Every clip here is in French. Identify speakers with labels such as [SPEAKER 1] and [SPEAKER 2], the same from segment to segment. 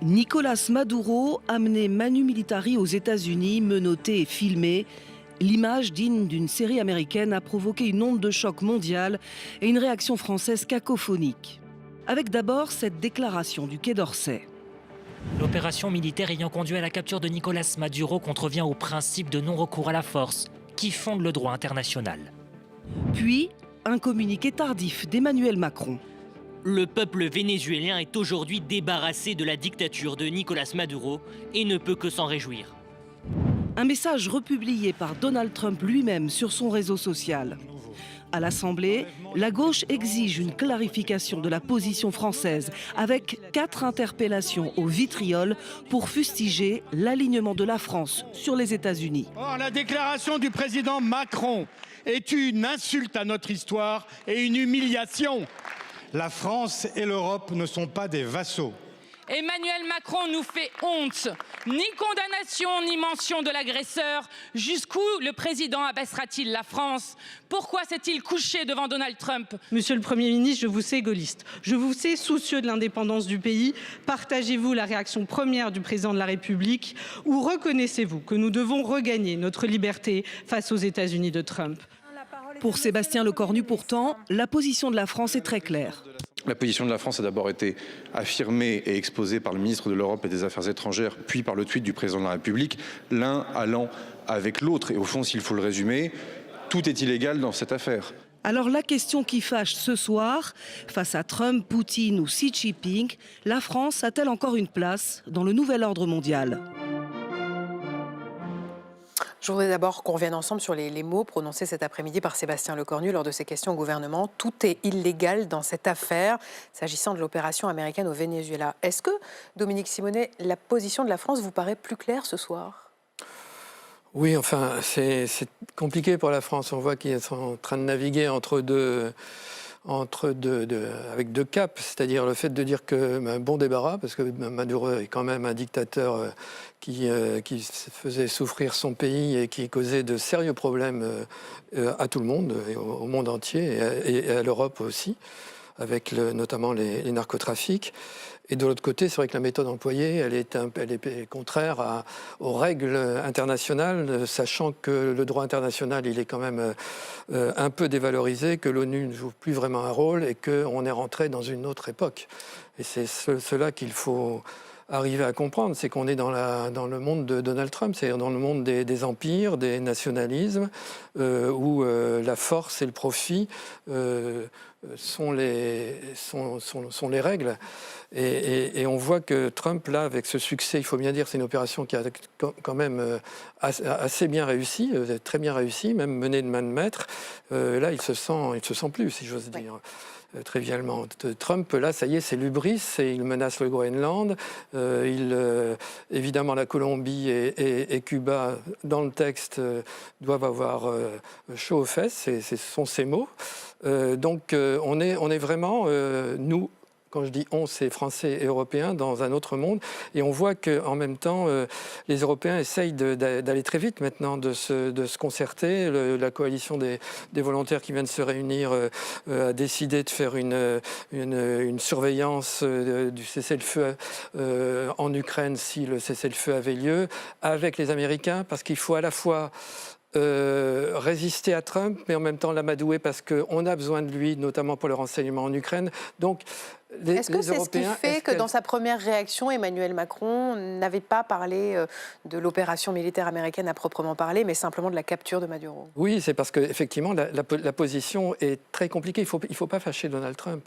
[SPEAKER 1] Nicolás Maduro, amené manu militari aux États-Unis, menotté et filmé. L'image digne d'une série américaine a provoqué une onde de choc mondiale et une réaction française cacophonique. Avec d'abord cette déclaration du Quai d'Orsay.
[SPEAKER 2] L'opération militaire ayant conduit à la capture de Nicolás Maduro contrevient au principe de non-recours à la force qui fonde le droit international.
[SPEAKER 1] Puis, un communiqué tardif d'Emmanuel Macron.
[SPEAKER 3] Le peuple vénézuélien est aujourd'hui débarrassé de la dictature de Nicolás Maduro et ne peut que s'en réjouir.
[SPEAKER 1] Un message republié par Donald Trump lui-même sur son réseau social. À l'Assemblée, la gauche exige une clarification de la position française avec 4 interpellations au vitriol pour fustiger l'alignement de la France sur les États-Unis.
[SPEAKER 4] Or, la déclaration du président Macron est une insulte à notre histoire et une humiliation.
[SPEAKER 5] La France et l'Europe ne sont pas des vassaux.
[SPEAKER 6] Emmanuel Macron nous fait honte. Ni condamnation, ni mention de l'agresseur. Jusqu'où le président abaissera-t-il la France? Pourquoi s'est-il couché devant Donald Trump?
[SPEAKER 7] Monsieur le Premier ministre, je vous sais gaulliste. Je vous sais soucieux de l'indépendance du pays. Partagez-vous la réaction première du président de la République ou reconnaissez-vous que nous devons regagner notre liberté face aux États-Unis de Trump?
[SPEAKER 1] Pour Sébastien Lecornu, pourtant, la position de la France est très claire.
[SPEAKER 8] La position de la France a d'abord été affirmée et exposée par le ministre de l'Europe et des Affaires étrangères, puis par le tweet du président de la République, l'un allant avec l'autre. Et au fond, s'il faut le résumer, tout est illégal dans cette affaire.
[SPEAKER 1] Alors la question qui fâche ce soir, face à Trump, Poutine ou Xi Jinping, la France a-t-elle encore une place dans le nouvel ordre mondial ?
[SPEAKER 9] Je voudrais d'abord qu'on revienne ensemble sur les mots prononcés cet après-midi par Sébastien Lecornu lors de ses questions au gouvernement. Tout est illégal dans cette affaire, s'agissant de l'opération américaine au Venezuela. Est-ce que, Dominique Simonet, la position de la France vous paraît plus claire ce soir ?
[SPEAKER 10] Oui, enfin, c'est compliqué pour la France. On voit qu'ils sont en train de naviguer avec deux caps, c'est-à-dire le fait de dire que bon débarras, parce que Maduro est quand même un dictateur qui faisait souffrir son pays et qui causait de sérieux problèmes à tout le monde, et au monde entier, et à l'Europe aussi, avec notamment les narcotrafics. Et de l'autre côté, c'est vrai que la méthode employée, elle est contraire aux règles internationales, sachant que le droit international, il est quand même un peu dévalorisé, que l'ONU ne joue plus vraiment un rôle et qu'on est rentré dans une autre époque. Et c'est cela qu'il faut arriver à comprendre, c'est qu'on est dans le monde de Donald Trump, c'est-à-dire dans le monde des empires, des nationalismes, où la force et le profit sont les règles. Et on voit que Trump, là, avec ce succès, il faut bien dire, c'est une opération qui a quand même assez bien réussi, très bien réussi, même menée de main de maître. Là, il se sent plus, si j'ose dire. Trivialement. Trump, là, ça y est, c'est l'hubris, et il menace le Groenland. Évidemment, la Colombie et Cuba, dans le texte, doivent avoir chaud aux fesses, ce sont ses mots. Donc, on est vraiment, nous, quand je dis on, c'est français et européens, dans un autre monde. Et on voit qu'en même temps, les Européens essayent d'aller très vite maintenant, de se concerter. La coalition des volontaires qui vient de se réunir a décidé de faire une surveillance du cessez-le-feu en Ukraine si le cessez-le-feu avait lieu, avec les Américains, parce qu'il faut à la fois résister à Trump, mais en même temps l'amadouer parce qu'on a besoin de lui, notamment pour le renseignement en Ukraine. Donc,
[SPEAKER 9] est-ce que c'est ce qui fait que dans sa première réaction, Emmanuel Macron n'avait pas parlé de l'opération militaire américaine à proprement parler, mais simplement de la capture de Maduro?
[SPEAKER 10] Oui, c'est parce qu'effectivement, la position est très compliquée. Il faut pas fâcher Donald Trump.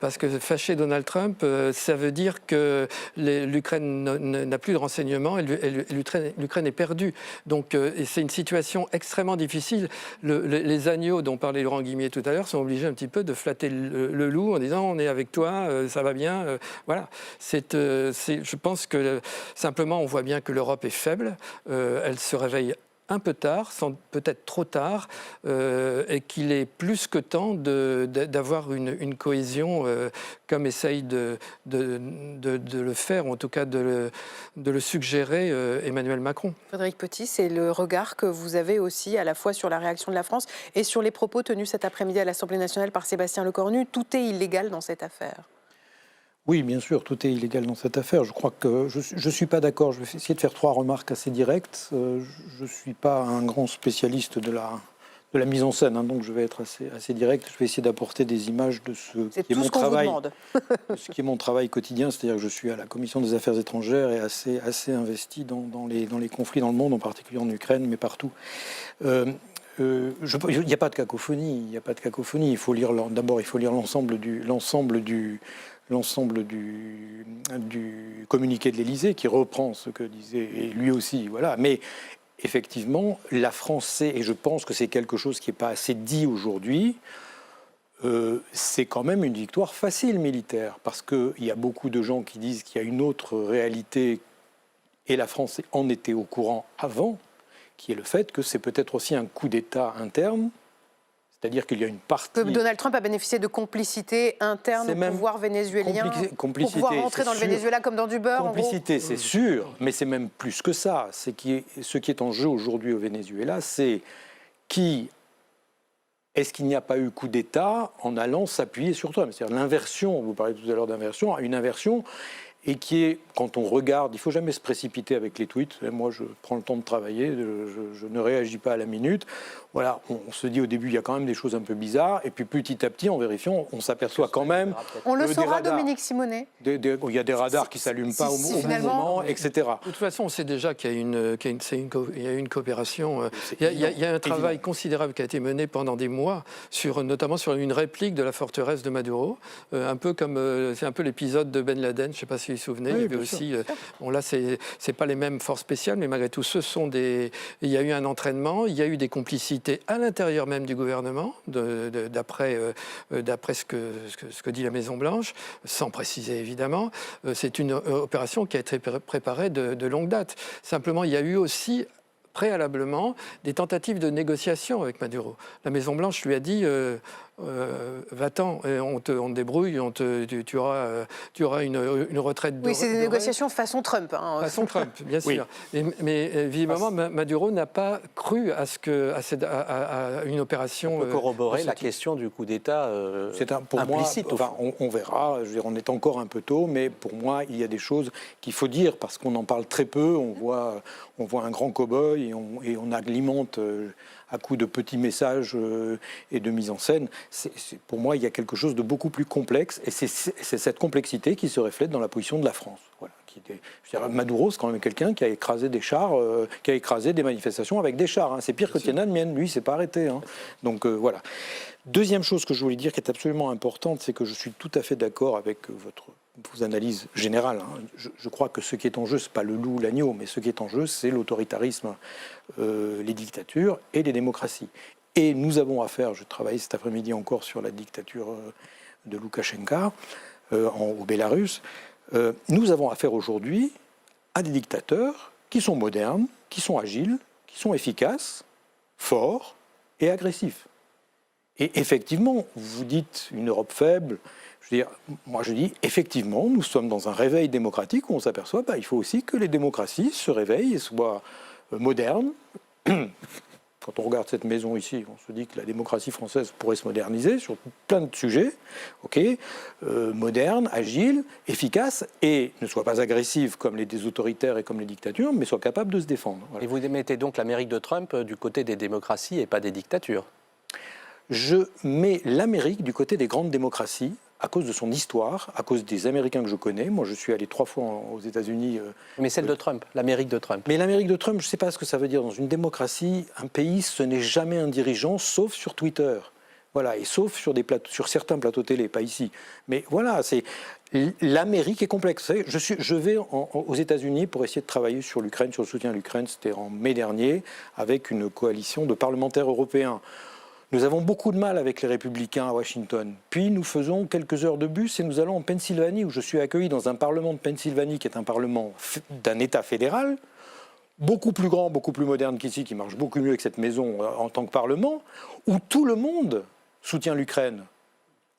[SPEAKER 10] Parce que fâcher Donald Trump, ça veut dire que l'Ukraine n'a plus de renseignements et l'Ukraine est perdue. Donc, et c'est une situation extrêmement difficile. Les agneaux dont parlait Laurent Guimier tout à l'heure sont obligés un petit peu de flatter le loup en disant on est avec toi, ça va bien. Voilà. Je pense que simplement on voit bien que l'Europe est faible. Elle se réveille un peu tard, peut-être trop tard, et qu'il est plus que temps d'avoir une cohésion comme essaye de le faire, ou en tout cas de le suggérer Emmanuel Macron.
[SPEAKER 9] Frédéric Petit, c'est le regard que vous avez aussi à la fois sur la réaction de la France et sur les propos tenus cet après-midi à l'Assemblée nationale par Sébastien Lecornu. Tout est illégal dans cette affaire.
[SPEAKER 11] Oui, bien sûr, tout est illégal dans cette affaire. Je crois que je ne suis pas d'accord. Je vais essayer de faire 3 remarques assez directes. Je ne suis pas un grand spécialiste de la mise en scène, hein, donc je vais être assez direct. Je vais essayer d'apporter des images de ce qui est mon travail, ce qui est mon travail quotidien. C'est-à-dire que je suis à la Commission des Affaires étrangères et assez investi dans les conflits dans le monde, en particulier en Ukraine, mais partout. Il n'y a pas de cacophonie. Il n'y a pas de cacophonie. Il faut lire d'abord, il faut lire l'ensemble du communiqué de l'Élysée qui reprend ce que disait et lui aussi. Voilà. Mais effectivement, la France sait, et je pense que c'est quelque chose qui n'est pas assez dit aujourd'hui, c'est quand même une victoire facile militaire, parce qu'il y a beaucoup de gens qui disent qu'il y a une autre réalité, et la France en était au courant avant, qui est le fait que c'est peut-être aussi un coup d'État interne. C'est-à-dire qu'il y a une partie...
[SPEAKER 9] Que Donald Trump a bénéficié de complicité interne au pouvoir vénézuélien pour pouvoir rentrer dans le Venezuela comme dans du beurre.
[SPEAKER 11] Complicité, c'est sûr, mais c'est même plus que ça. Ce qui est en jeu aujourd'hui au Venezuela, c'est est-ce qu'il n'y a pas eu coup d'État en allant s'appuyer sur Trump? C'est-à-dire l'inversion, vous parlez tout à l'heure d'inversion, une inversion, et qui est, quand on regarde, il ne faut jamais se précipiter avec les tweets. Moi, je prends le temps de travailler, je ne réagis pas à la minute. Voilà, on se dit au début, il y a quand même des choses un peu bizarres, et puis petit à petit, en vérifiant, on s'aperçoit quand même...
[SPEAKER 9] On le saura, Dominique Simonet.
[SPEAKER 11] Il y a des radars qui ne s'allument pas au bon moment, etc.
[SPEAKER 10] De toute façon, on sait déjà qu'il y a une coopération. Il y a un travail considérable qui a été mené pendant des mois, notamment sur une réplique de la forteresse de Maduro, c'est un peu l'épisode de Ben Laden, je ne sais pas si vous vous souvenez, il y avait aussi... Bon, là, c'est pas les mêmes forces spéciales, mais malgré tout, il y a eu un entraînement, il y a eu des complicités à l'intérieur même du gouvernement, d'après ce que dit la Maison-Blanche, sans préciser évidemment. C'est une opération qui a été préparée de longue date. Simplement, il y a eu aussi préalablement des tentatives de négociation avec Maduro. La Maison-Blanche lui a dit va-t'en, on te débrouille, tu auras une retraite.
[SPEAKER 9] Oui, c'est des négociations façon Trump. Hein.
[SPEAKER 10] Façon Trump, bien sûr. Oui. Mais visiblement, Maduro n'a pas cru à une opération.
[SPEAKER 12] On peut corroborer la question du coup d'État
[SPEAKER 11] pour
[SPEAKER 12] implicite.
[SPEAKER 11] Moi, on verra. Je veux dire, on est encore un peu tôt, mais pour moi, il y a des choses qu'il faut dire parce qu'on en parle très peu. On voit un grand cow-boy et on alimente à coups de petits messages et de mise en scène. Pour moi, il y a quelque chose de beaucoup plus complexe, et c'est cette complexité qui se reflète dans la position de la France. Voilà, Maduro, c'est quand même quelqu'un qui a écrasé des chars, qui a écrasé des manifestations avec des chars. Hein. C'est pire que Tiananmen, lui, il s'est pas arrêté. Hein. Donc voilà. Deuxième chose que je voulais dire qui est absolument importante, c'est que je suis tout à fait d'accord avec vos analyses générales. Hein. Je crois que ce qui est en jeu, ce n'est pas le loup ou l'agneau, mais ce qui est en jeu, c'est l'autoritarisme, les dictatures et les démocraties. Et nous avons affaire, je travaille cet après-midi encore sur la dictature de Loukachenko au Bélarus, nous avons affaire aujourd'hui à des dictateurs qui sont modernes, qui sont agiles, qui sont efficaces, forts et agressifs. Et effectivement, vous dites une Europe faible. Je veux dire, moi je dis, effectivement, nous sommes dans un réveil démocratique où on s'aperçoit qu'il faut aussi que les démocraties se réveillent et soient modernes. Quand on regarde cette maison ici, on se dit que la démocratie française pourrait se moderniser sur plein de sujets, moderne, agile, efficace, et ne soit pas agressive comme les autoritaires et comme les dictatures, mais soit capable de se défendre. Voilà.
[SPEAKER 12] Et vous mettez donc l'Amérique de Trump du côté des démocraties et pas des dictatures?
[SPEAKER 11] Je mets l'Amérique du côté des grandes démocraties, à cause de son histoire, à cause des Américains que je connais. Moi, je suis allé 3 fois aux États-Unis.
[SPEAKER 12] Mais celle de Trump, l'Amérique de Trump.
[SPEAKER 11] Mais l'Amérique de Trump, je ne sais pas ce que ça veut dire. Dans une démocratie, un pays, ce n'est jamais un dirigeant, sauf sur Twitter. Voilà, et sauf sur certains plateaux télé, pas ici. Mais voilà, l'Amérique est complexe. Vous savez, je vais aux États-Unis pour essayer de travailler sur l'Ukraine, sur le soutien à l'Ukraine. C'était en mai dernier, avec une coalition de parlementaires européens. Nous avons beaucoup de mal avec les républicains à Washington. Puis nous faisons quelques heures de bus et nous allons en Pennsylvanie, où je suis accueilli dans un parlement de Pennsylvanie qui est un parlement d'un État fédéral, beaucoup plus grand, beaucoup plus moderne qu'ici, qui marche beaucoup mieux que cette maison en tant que parlement, où tout le monde soutient l'Ukraine,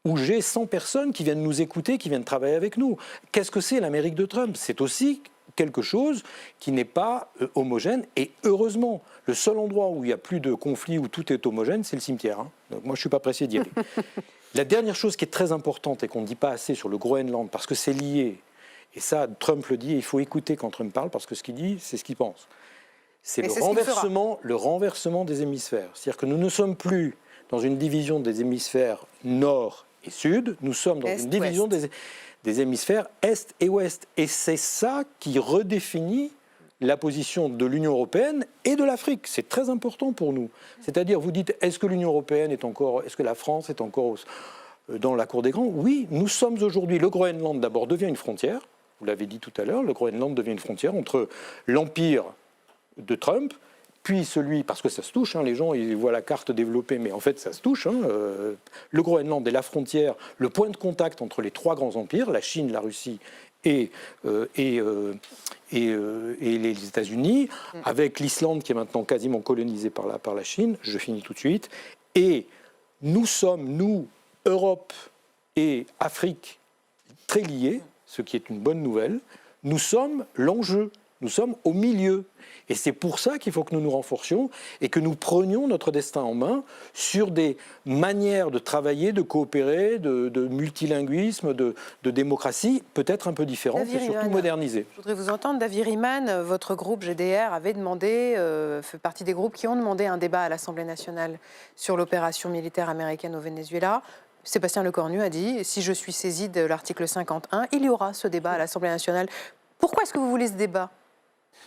[SPEAKER 11] où j'ai 100 personnes qui viennent nous écouter, qui viennent travailler avec nous. Qu'est-ce que c'est l'Amérique de Trump? C'est aussi quelque chose qui n'est pas homogène, et heureusement, le seul endroit où il n'y a plus de conflit, où tout est homogène, c'est le cimetière. Hein. Donc moi, je ne suis pas pressé d'y aller. La dernière chose qui est très importante et qu'on ne dit pas assez sur le Groenland, parce que c'est lié, et ça, Trump le dit, et il faut écouter quand Trump parle, parce que ce qu'il dit, c'est ce qu'il pense. C'est le renversement des hémisphères. C'est-à-dire que nous ne sommes plus dans une division des hémisphères nord et sud, nous sommes dans une division des hémisphères est et ouest. Et c'est ça qui redéfinit la position de l'Union européenne et de l'Afrique. C'est très important pour nous. C'est-à-dire, vous dites, est-ce que l'Union européenne est-ce que la France est encore dans la cour des grands? Oui, nous sommes aujourd'hui, le Groenland d'abord devient une frontière, vous l'avez dit tout à l'heure, le Groenland devient une frontière entre l'empire de Trump, puis celui, parce que ça se touche, les gens ils voient la carte développée, mais en fait ça se touche, le Groenland est la frontière, le point de contact entre les trois grands empires, la Chine, la Russie et les États-Unis, avec l'Islande qui est maintenant quasiment colonisée par la Chine, je finis tout de suite, et nous sommes, nous, Europe et Afrique, très liés, ce qui est une bonne nouvelle, nous sommes l'enjeu, nous sommes au milieu. Et c'est pour ça qu'il faut que nous nous renforcions et que nous prenions notre destin en main sur des manières de travailler, de coopérer, de multilinguisme, de démocratie, peut-être un peu différentes et surtout modernisées.
[SPEAKER 9] Je voudrais vous entendre. David Riemann, votre groupe GDR avait demandé, fait partie des groupes qui ont demandé un débat à l'Assemblée nationale sur l'opération militaire américaine au Venezuela. Sébastien Lecornu a dit, si je suis saisi de l'article 51, il y aura ce débat à l'Assemblée nationale. Pourquoi est-ce que vous voulez ce débat ?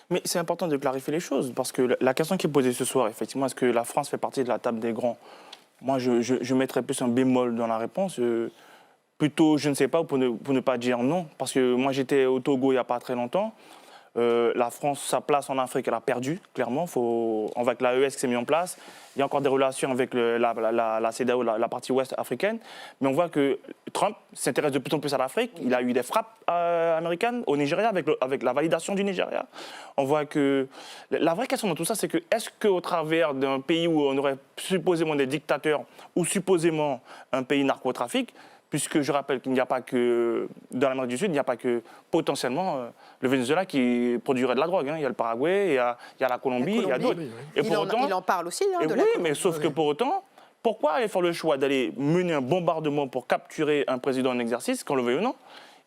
[SPEAKER 13] Mais c'est important de clarifier les choses, parce que la question qui est posée ce soir, effectivement, est-ce que la France fait partie de la table des grands? Moi, je mettrais plus un bémol dans la réponse. Plutôt, je ne sais pas, pour ne pas dire non, parce que moi, j'étais au Togo il n'y a pas très longtemps. La France, sa place en Afrique, elle a perdu, clairement. Avec l'AES qui s'est mis en place, il y a encore des relations avec la CEDEAO, la partie ouest africaine. Mais on voit que Trump s'intéresse de plus en plus à l'Afrique. Il a eu des frappes américaines au Nigeria, avec la validation du Nigeria. On voit que la vraie question dans tout ça, c'est que est-ce qu'au travers d'un pays où on aurait supposément des dictateurs ou supposément un pays narcotrafique, puisque je rappelle qu'il n'y a pas que, dans l'Amérique du Sud, il n'y a pas que potentiellement le Venezuela qui produirait de la drogue. Il y a le Paraguay, il y a la Colombie, il y a d'autres.
[SPEAKER 9] Et il en parle aussi, de la
[SPEAKER 13] Colombie. Mais sauf que pour autant, pourquoi aller faire le choix d'aller mener un bombardement pour capturer un président en exercice, qu'on le veuille ou non,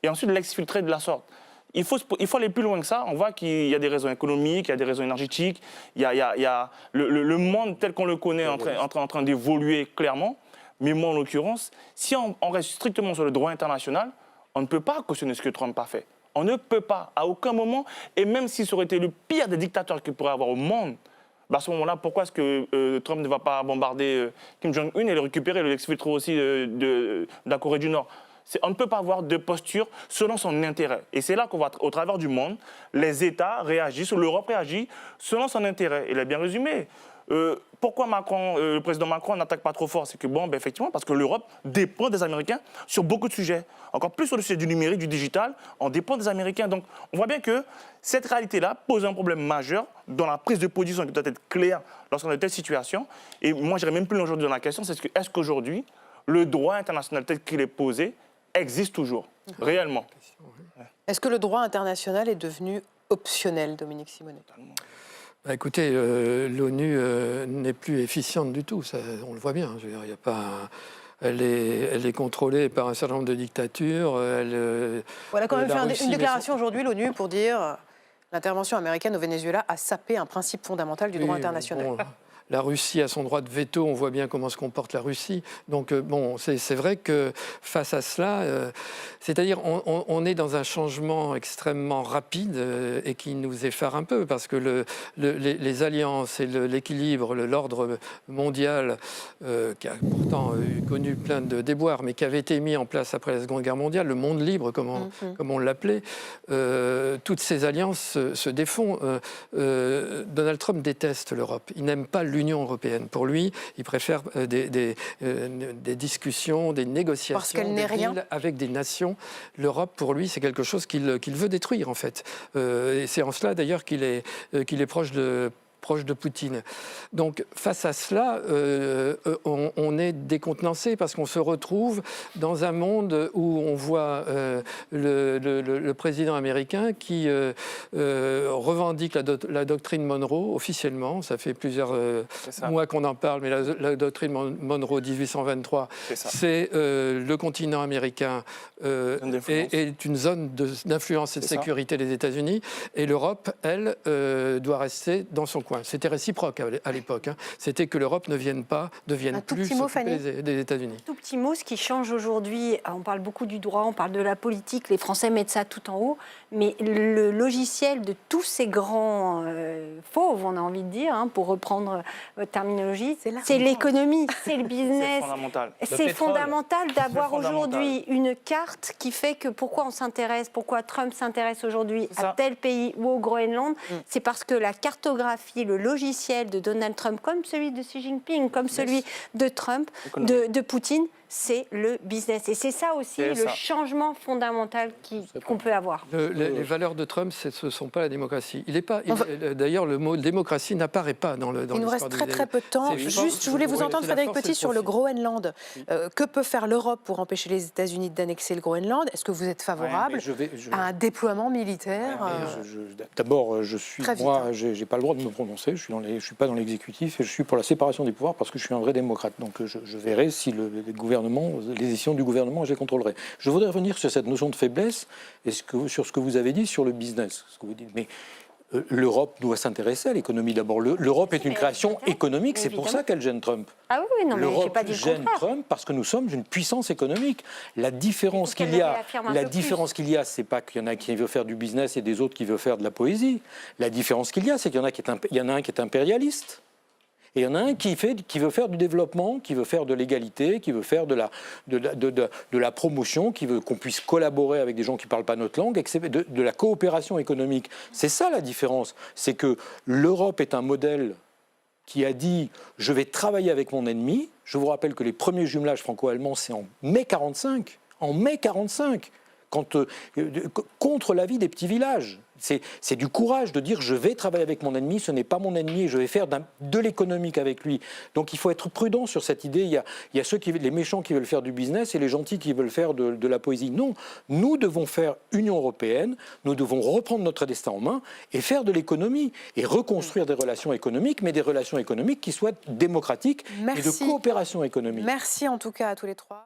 [SPEAKER 13] et ensuite l'exfiltrer de la sorte? Il faut aller plus loin que ça. On voit qu'il y a des raisons économiques, il y a des raisons énergétiques, il y a le monde tel qu'on le connaît en train d'évoluer clairement. Mais moi, en l'occurrence, si on reste strictement sur le droit international, on ne peut pas cautionner ce que Trump a fait. On ne peut pas, à aucun moment, et même si ça aurait été le pire des dictateurs qu'il pourrait avoir au monde, à ce moment-là, pourquoi est-ce que Trump ne va pas bombarder Kim Jong-un et le récupérer, le exfiltrer aussi de la Corée du Nord? On ne peut pas avoir de posture selon son intérêt. Et c'est là qu'on voit, au travers du monde, les États réagissent, l'Europe réagit selon son intérêt. Il est bien résumé. Pourquoi le président Macron n'attaque pas trop fort? C'est que, effectivement, parce que l'Europe dépend des Américains sur beaucoup de sujets. Encore plus sur le sujet du numérique, du digital, on dépend des Américains. Donc, on voit bien que cette réalité-là pose un problème majeur dans la prise de position qui doit être claire lorsqu'on a de telles situations. Et moi, j'irais même plus loin aujourd'hui dans la question, c'est est-ce qu'aujourd'hui, le droit international tel qu'il est posé existe toujours, réellement?
[SPEAKER 9] Est-ce que le droit international est devenu optionnel, Dominique Simonet?
[SPEAKER 10] Écoutez, l'ONU n'est plus efficiente du tout, ça, on le voit bien. Je veux dire, il y a pas elle est contrôlée par un certain nombre de dictatures.
[SPEAKER 9] Voilà, quand même fait une déclaration aujourd'hui, l'ONU, pour dire l'intervention américaine au Venezuela a sapé un principe fondamental du droit international.
[SPEAKER 10] Bon, la Russie a son droit de veto, on voit bien comment se comporte la Russie. Donc c'est vrai que face à cela, c'est-à-dire on est dans un changement extrêmement rapide et qui nous effare un peu parce que les alliances et l'équilibre, l'ordre mondial, qui a pourtant connu plein de déboires, mais qui avait été mis en place après la Seconde Guerre mondiale, le monde libre, comme on l'appelait, toutes ces alliances se défont. Donald Trump déteste l'Europe. Il n'aime pas l'Union européenne. Pour lui, il préfère des discussions, des négociations, des deals avec des nations. L'Europe, pour lui, c'est quelque chose qu'il veut détruire, en fait. Et c'est en cela, d'ailleurs, qu'il est proche de proche de Poutine. Donc face à cela, on est décontenancé parce qu'on se retrouve dans un monde où on voit le président américain qui revendique la doctrine Monroe officiellement. Ça fait plusieurs mois qu'on en parle, mais la doctrine Monroe 1823, c'est le continent américain est une zone d'influence et de sécurité des États-Unis, et l'Europe, elle, doit rester dans son coin. C'était réciproque à l'époque. C'était que l'Europe ne devienne plus s'occuper des États-Unis.
[SPEAKER 14] Tout petit mot, ce qui change aujourd'hui, on parle beaucoup du droit, on parle de la politique, les Français mettent ça tout en haut, mais le logiciel de tous ces grands fauves, on a envie de dire, pour reprendre votre terminologie, c'est l'économie, c'est le business. C'est fondamental d'avoir aujourd'hui une carte qui fait que pourquoi on s'intéresse, pourquoi Trump s'intéresse aujourd'hui à tel pays ou au Groenland, c'est parce que la cartographie, le logiciel de Donald Trump, comme celui de Xi Jinping, comme celui de Trump, de Poutine, c'est le business. Et c'est ça aussi le changement fondamental qu'on peut avoir.
[SPEAKER 10] Les valeurs de Trump, ce ne sont pas la démocratie. D'ailleurs, le mot démocratie n'apparaît pas dans l'histoire.
[SPEAKER 9] Il nous reste très peu de temps. Juste, je voulais vous entendre, Frédéric Petit, sur le Groenland. Que peut faire l'Europe pour empêcher les États-Unis d'annexer le Groenland? Est-ce que vous êtes favorable à un déploiement militaire?
[SPEAKER 11] D'abord, j'ai pas le droit de me prononcer. Je suis pas dans l'exécutif et je suis pour la séparation des pouvoirs parce que je suis un vrai démocrate. Donc, je verrai si les décisions du gouvernement, je les contrôlerai. Je voudrais revenir sur cette notion de faiblesse et sur ce que vous avez dit sur le business. Ce que vous dites. Mais l'Europe doit s'intéresser à l'économie d'abord. L'Europe est une création économique, c'est pour ça qu'elle gêne Trump.
[SPEAKER 14] Ah oui, non, mais j'ai pas dit le contraire.
[SPEAKER 11] L'Europe gêne Trump parce que nous sommes une puissance économique. La différence qu'il y a, c'est pas qu'il y en a qui veulent faire du business et des autres qui veulent faire de la poésie. La différence qu'il y a, c'est qu'il y en a un qui est impérialiste. Et il y en a un qui veut faire du développement, qui veut faire de l'égalité, qui veut faire de la promotion, qui veut qu'on puisse collaborer avec des gens qui ne parlent pas notre langue, de la coopération économique. C'est ça la différence. C'est que l'Europe est un modèle qui a dit « je vais travailler avec mon ennemi ». Je vous rappelle que les premiers jumelages franco-allemands, c'est en mai 1945. En mai 1945, contre l'avis des petits villages. C'est du courage de dire je vais travailler avec mon ennemi, ce n'est pas mon ennemi et je vais faire de l'économique avec lui. Donc il faut être prudent sur cette idée. Il y a les méchants qui veulent faire du business et les gentils qui veulent faire de la poésie. Non, nous devons faire Union européenne, nous devons reprendre notre destin en main et faire de l'économie et reconstruire des relations économiques, mais des relations économiques qui soient démocratiques et de coopération économique.
[SPEAKER 9] Merci en tout cas à tous les trois.